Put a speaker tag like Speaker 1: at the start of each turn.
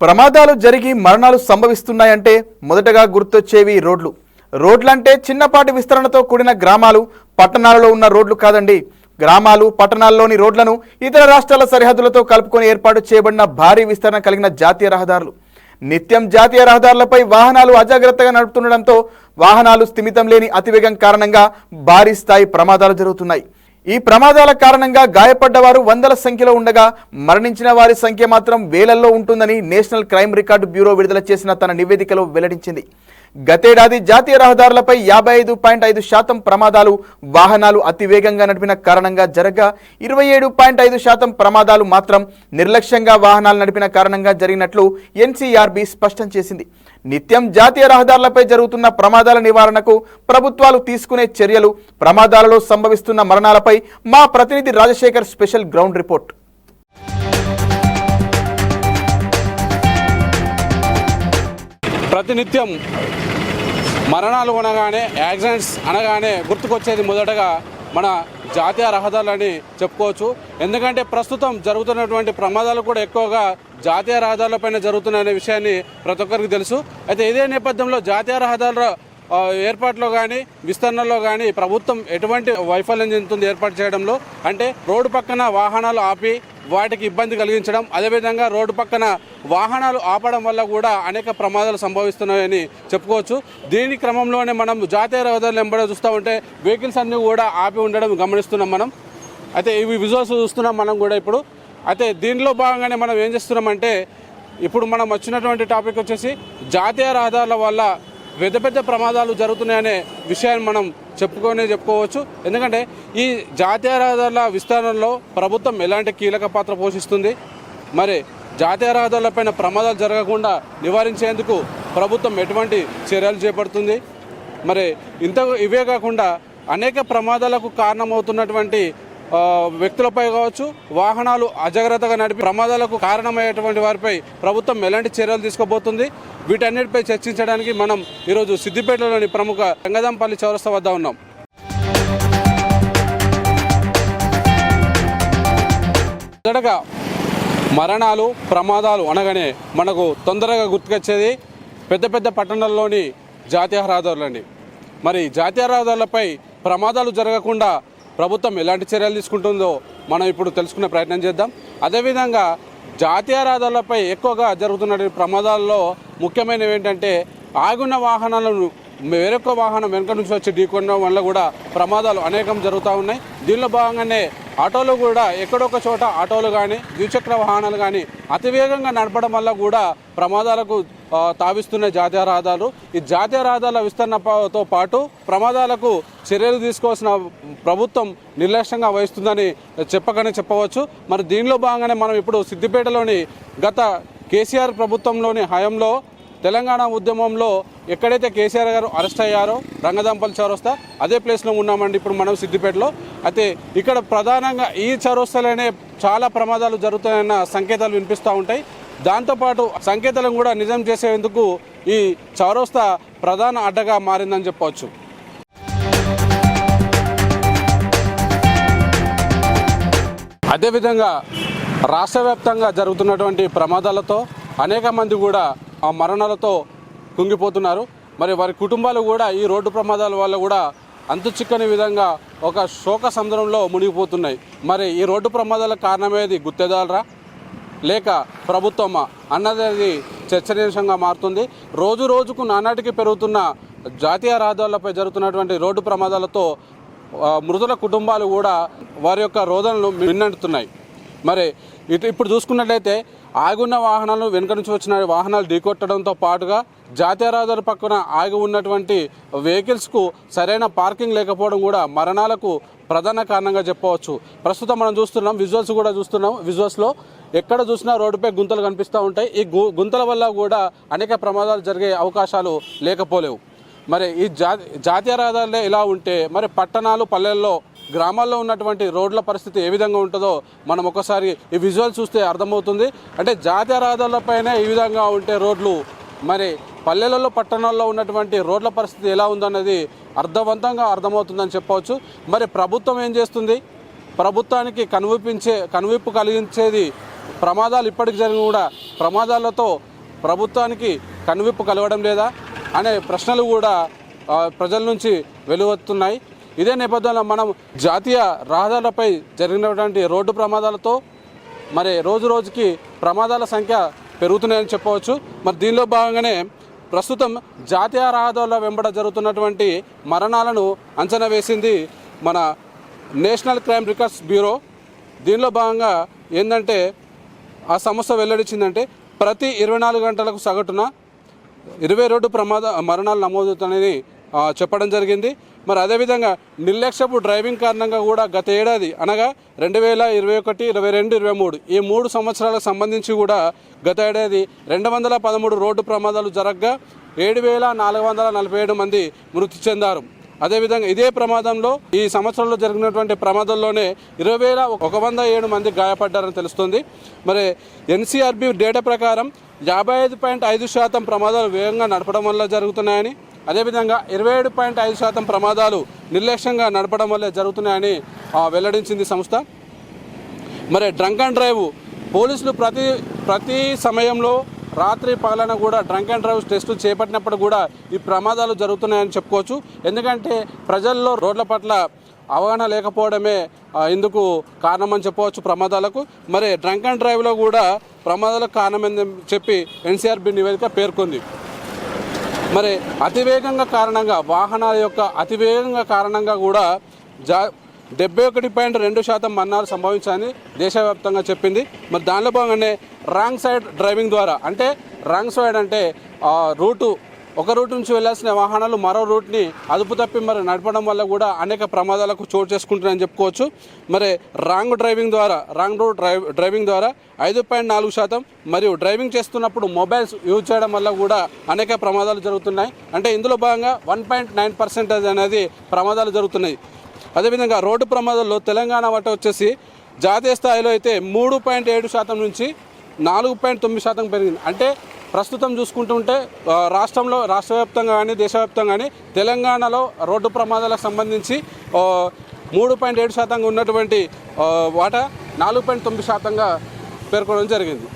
Speaker 1: ప్రమాదాలు జరిగి మరణాలు సంభవిస్తున్నాయంటే మొదటగా గుర్తొచ్చేవి రోడ్లు. రోడ్లంటే చిన్నపాటి విస్తరణతో కూడిన గ్రామాలు, పట్టణాలలో ఉన్న రోడ్లు కాదండి. గ్రామాలు, పట్టణాల్లోని రోడ్లను ఇతర రాష్ట్రాల సరిహద్దులతో కలుపుకొని ఏర్పాటు చేయబడిన భారీ విస్తరణ కలిగిన జాతీయ రహదారులు. నిత్యం జాతీయ రహదారులపై వాహనాలు అజాగ్రత్తగా నడుపుతుండడంతో వాహనాలు స్థిమితం లేని అతివేగం కారణంగా భారీ స్థాయి ప్రమాదాలు జరుగుతున్నాయి. ఈ ప్రమాదాల కారణంగా గాయపడ్డవారు వందల సంఖ్యలో ఉండగా మరణించిన వారి సంఖ్య మాత్రం వేలల్లో ఉంటుందని నేషనల్ క్రైమ్ రికార్డు బ్యూరో విడుదల చేసిన తన నివేదికలో వెల్లడించింది. గతేడాది జాతీయ రహదారులపై 55.5% ప్రమాదాలు వాహనాలు అతివేగంగా నడిపిన కారణంగా జరగగా 27.5% ప్రమాదాలు మాత్రం నిర్లక్ష్యంగా వాహనాలు నడిపిన కారణంగా జరిగినట్లు ఎన్సీఆర్బీ స్పష్టం చేసింది. నిత్యం జాతీయ రహదారులపై జరుగుతున్న ప్రమాదాల నివారణకు ప్రభుత్వాలు తీసుకునే చర్యలు, ప్రమాదాలలో సంభవిస్తున్న మరణాలపై మా ప్రతినిధి రాజశేఖర్ స్పెషల్ గ్రౌండ్ రిపోర్ట్.
Speaker 2: ప్రతినిత్యం మరణాలు అనగానే, యాక్సిడెంట్స్ అనగానే గుర్తుకొచ్చేది మొదటగా మన జాతీయ రహదారులని చెప్పుకోవచ్చు. ఎందుకంటే ప్రస్తుతం జరుగుతున్నటువంటి ప్రమాదాలు కూడా ఎక్కువగా జాతీయ రహదారులపైన జరుగుతున్నాయనే విషయాన్ని ప్రతి ఒక్కరికి తెలుసు. అయితే ఇదే నేపథ్యంలో జాతీయ రహదారుల ఏర్పాటులో కానీ, విస్తరణలో కానీ ప్రభుత్వం ఎటువంటి వైఫల్యం చెందుతుంది ఏర్పాటు చేయడంలో. అంటే రోడ్డు పక్కన వాహనాలు ఆపి వాటికి ఇబ్బంది కలిగించడం, అదేవిధంగా రోడ్డు పక్కన వాహనాలు ఆపడం వల్ల కూడా అనేక ప్రమాదాలు సంభవిస్తున్నాయని చెప్పుకోవచ్చు. దీని క్రమంలోనే మనం జాతీయ రహదారులు వెంబడి చూస్తూ ఉంటే వెహికల్స్ అన్నీ కూడా ఆపి ఉండడం గమనిస్తున్నాం మనం. అయితే ఇవి విజువల్స్ చూస్తున్నాం మనం కూడా ఇప్పుడు. అయితే దీనిలో భాగంగానే మనం ఏం చేస్తున్నామంటే, ఇప్పుడు మనం వచ్చినటువంటి టాపిక్ వచ్చేసి జాతీయ రహదారుల వల్ల పెద్ద పెద్ద ప్రమాదాలు జరుగుతున్నాయనే విషయాన్ని మనం చెప్పుకోవచ్చు. ఎందుకంటే ఈ జాతీయ రహదారుల విస్తరణలో ప్రభుత్వం ఎలాంటి కీలక పాత్ర పోషిస్తుంది, మరి జాతీయ రహదారులపైన ప్రమాదాలు జరగకుండా నివారించేందుకు ప్రభుత్వం ఎటువంటి చర్యలు చేపడుతుంది, మరి ఇవే కాకుండా అనేక ప్రమాదాలకు కారణమవుతున్నటువంటి వ్యక్తులపై కావచ్చు, వాహనాలు అజాగ్రత్తగా నడిపి ప్రమాదాలకు కారణమయ్యేటువంటి వారిపై ప్రభుత్వం ఎలాంటి చర్యలు తీసుకోబోతుంది, వీటన్నిటిపై చర్చించడానికి మనం ఈరోజు సిద్దిపేటలోని ప్రముఖ రంగదంపల్లి చౌరస్తా వద్ద ఉన్నాం. మొదటగా మరణాలు, ప్రమాదాలు అనగానే మనకు తొందరగా గుర్తుకొచ్చేది పెద్ద పెద్ద పట్టణాల్లోని జాతీయ రహదారులండి. మరి జాతీయ రహదారులపై ప్రమాదాలు జరగకుండా ప్రభుత్వం ఎలాంటి చర్యలు తీసుకుంటుందో మనం ఇప్పుడు తెలుసుకునే ప్రయత్నం చేద్దాం. అదేవిధంగా జాతీయ రహదారులపై ఎక్కువగా జరుగుతున్న ప్రమాదాల్లో ముఖ్యమైనవి ఏంటంటే, ఆగున్న వాహనాలను వేరొక వాహనం వెనుక నుంచి వచ్చి ఢీకొనడం వల్ల కూడా ప్రమాదాలు అనేకం జరుగుతూ ఉన్నాయి. దీనిలో భాగంగానే ఆటోలు కూడా ఎక్కడొక చోట ఆటోలు కానీ, ద్విచక్ర వాహనాలు కానీ అతివేగంగా నడపడం వల్ల కూడా ప్రమాదాలకు తావిస్తున్న జాతీయ రహదారులు. ఈ జాతీయ రహదారుల విస్తరణతో పాటు ప్రమాదాలకు చర్యలు తీసుకోవాల్సిన ప్రభుత్వం నిర్లక్ష్యంగా వహిస్తుందని చెప్పవచ్చు. మరి దీనిలో భాగంగానే మనం ఇప్పుడు సిద్దిపేటలోని గత కేసీఆర్ ప్రభుత్వంలోని హయాంలో తెలంగాణ ఉద్యమంలో ఎక్కడైతే కేసీఆర్ గారు అరెస్ట్ అయ్యారో రంగదంపల్లి చౌరస్తా, అదే ప్లేస్లో ఉన్నామండి ఇప్పుడు మనం సిద్దిపేటలో. అయితే ఇక్కడ ప్రధానంగా ఈ చౌరస్తాలోనే చాలా ప్రమాదాలు జరుగుతాయన్న సంకేతాలు వినిపిస్తూ ఉంటాయి. దాంతోపాటు సంకేతాలను కూడా నిజం చేసేందుకు ఈ చౌరస్తా ప్రధాన అడ్డగా మారిందని చెప్పవచ్చు. అదేవిధంగా రాష్ట్ర వ్యాప్తంగా జరుగుతున్నటువంటి ప్రమాదాలతో అనేక మంది కూడా ఆ మరణాలతో కుంగిపోతున్నారు. మరి వారి కుటుంబాలు కూడా ఈ రోడ్డు ప్రమాదాల వల్ల కూడా అంతు చిక్కని విధంగా ఒక శోక సముద్రంలో మునిగిపోతున్నాయి. మరి ఈ రోడ్డు ప్రమాదాలకు కారణమేది గుత్తేదారురా లేక ప్రభుత్వమా అన్నది చర్చనీయాంశంగా మారుతుంది. రోజు రోజుకు నానాటికి పెరుగుతున్న జాతీయ రహదారులపై జరుగుతున్నటువంటి రోడ్డు ప్రమాదాలతో మృతుల కుటుంబాలు కూడా వారి యొక్క రోదనలు విన్నట్టున్నాయి. మరి ఇప్పుడు చూసుకున్నట్లయితే ఆగున్న వాహనాలు వెనుక నుంచి వచ్చిన వాహనాలు ఢీకొట్టడంతో పాటుగా జాతీయ రహదారి పక్కన ఆగి ఉన్నటువంటి వెహికల్స్కు సరైన పార్కింగ్ లేకపోవడం కూడా మరణాలకు ప్రధాన కారణంగా చెప్పవచ్చు. ప్రస్తుతం మనం చూస్తున్నాం, విజువల్స్ కూడా చూస్తున్నాం. విజువల్స్లో ఎక్కడ చూసినా రోడ్డుపై గుంతలు కనిపిస్తూ ఉంటాయి. ఈ గుంతల వల్ల కూడా అనేక ప్రమాదాలు జరిగే అవకాశాలు లేకపోలేవు. మరి ఈ జాతీయ రహదారులే ఇలా ఉంటే మరి పట్టణాలు, పల్లెల్లో, గ్రామాల్లో ఉన్నటువంటి రోడ్ల పరిస్థితి ఏ విధంగా ఉంటుందో మనం ఒకసారి ఈ విజువల్ చూస్తే అర్థమవుతుంది. అంటే జాతీయ రహదారులపైనే ఈ విధంగా ఉంటే రోడ్లు, మరి పల్లెలలో, పట్టణాల్లో ఉన్నటువంటి రోడ్ల పరిస్థితి ఎలా ఉందన్నది అర్థవంతంగా అర్థమవుతుందని చెప్పవచ్చు. మరి ప్రభుత్వం ఏం చేస్తుంది? ప్రభుత్వానికి కనువిప్పు కలిగించేది ప్రమాదాలు ఇప్పటికి జరిగిన కూడా ప్రమాదాలతో ప్రభుత్వానికి కనువిప్పు కలవడం లేదా అనే ప్రశ్నలు కూడా ప్రజల నుంచి వెలువడుతున్నాయి. ఇదే నేపథ్యంలో మనం జాతీయ రహదారులపై జరిగినటువంటి రోడ్డు ప్రమాదాలతో మరి రోజు రోజుకి ప్రమాదాల సంఖ్య పెరుగుతున్నాయని చెప్పవచ్చు. మరి దీనిలో భాగంగానే ప్రస్తుతం జాతీయ రహదారుల వెంబడ జరుగుతున్నటువంటి మరణాలను అంచనా వేసింది మన నేషనల్ క్రైమ్ రికార్డ్స్ బ్యూరో. దీనిలో భాగంగా ఏంటంటే ఆ సంస్థ వెల్లడించిందంటే ప్రతి 24 గంటలకు సగటున 22 మరణాలు నమోదవుతాయని చెప్పడం జరిగింది. మరి అదేవిధంగా నిర్లక్ష్యపు డ్రైవింగ్ కారణంగా కూడా గత ఏడాది అనగా 2021, 22, 23 ఈ 3 సంవత్సరాలకు సంబంధించి కూడా గత ఏడాది 213 రోడ్డు ప్రమాదాలు జరగగా 7,447 మంది మృతి చెందారు. అదేవిధంగా ఇదే ప్రమాదంలో ఈ సంవత్సరంలో జరిగినటువంటి ప్రమాదంలోనే 20,107 మంది గాయపడ్డారని తెలుస్తుంది. మరి ఎన్సీఆర్బీ డేటా ప్రకారం 55.5% ప్రమాదాలు వేగంగా నడపడం వల్ల జరుగుతున్నాయని, అదేవిధంగా 27.5% ప్రమాదాలు నిర్లక్ష్యంగా నడపడం వల్లే జరుగుతున్నాయని వెల్లడించింది సంస్థ. మరి డ్రంక్ అండ్ డ్రైవ్ పోలీసులు ప్రతి సమయంలో రాత్రి పగలన కూడా డ్రంక్ అండ్ డ్రైవ్ టెస్టులు చేపట్టినప్పుడు కూడా ఈ ప్రమాదాలు జరుగుతున్నాయని చెప్పుకోవచ్చు. ఎందుకంటే ప్రజల్లో రోడ్ల పట్ల అవగాహన లేకపోవడమే ఇందుకు కారణమని చెప్పవచ్చు ప్రమాదాలకు. మరి డ్రంక్ అండ్ డ్రైవ్లో కూడా ప్రమాదాలకు కారణమని చెప్పి ఎన్సీఆర్బీ నివేదిక పేర్కొంది. మరి అతివేగంగా కారణంగా వాహనాల యొక్క అతివేగంగా కారణంగా కూడా 71.2% మరణాలు సంభవించాయని దేశవ్యాప్తంగా చెప్పింది. మరి దానిలో భాగంగానే రాంగ్ సైడ్ డ్రైవింగ్ ద్వారా, అంటే రాంగ్ సైడ్ అంటే ఒక రూట్ నుంచి వెళ్ళాల్సిన వాహనాలు మరో రూట్ని అదుపు తప్పి మరి నడపడం వల్ల కూడా అనేక ప్రమాదాలకు చోటు చేసుకుంటున్నాయని చెప్పుకోవచ్చు. మరి రాంగ్ రూట్ డ్రైవింగ్ ద్వారా 5.4%, మరియు డ్రైవింగ్ చేస్తున్నప్పుడు మొబైల్స్ యూజ్ చేయడం వల్ల కూడా అనేక ప్రమాదాలు జరుగుతున్నాయి. అంటే ఇందులో భాగంగా 1.9% అనేది ప్రమాదాలు జరుగుతున్నాయి. అదేవిధంగా రోడ్డు ప్రమాదాల్లో తెలంగాణ వాటా వచ్చేసి జాతీయ స్థాయిలో అయితే 3.7% నుంచి 4.9% పెరిగింది. అంటే ప్రస్తుతం చూసుకుంటుంటే రాష్ట్ర వ్యాప్తంగా కానీ దేశవ్యాప్తంగా కానీ తెలంగాణలో రోడ్డు ప్రమాదాలకు సంబంధించి 3.7% ఉన్నటువంటి వాటా 4.9%గా పేర్కొనడం జరిగింది.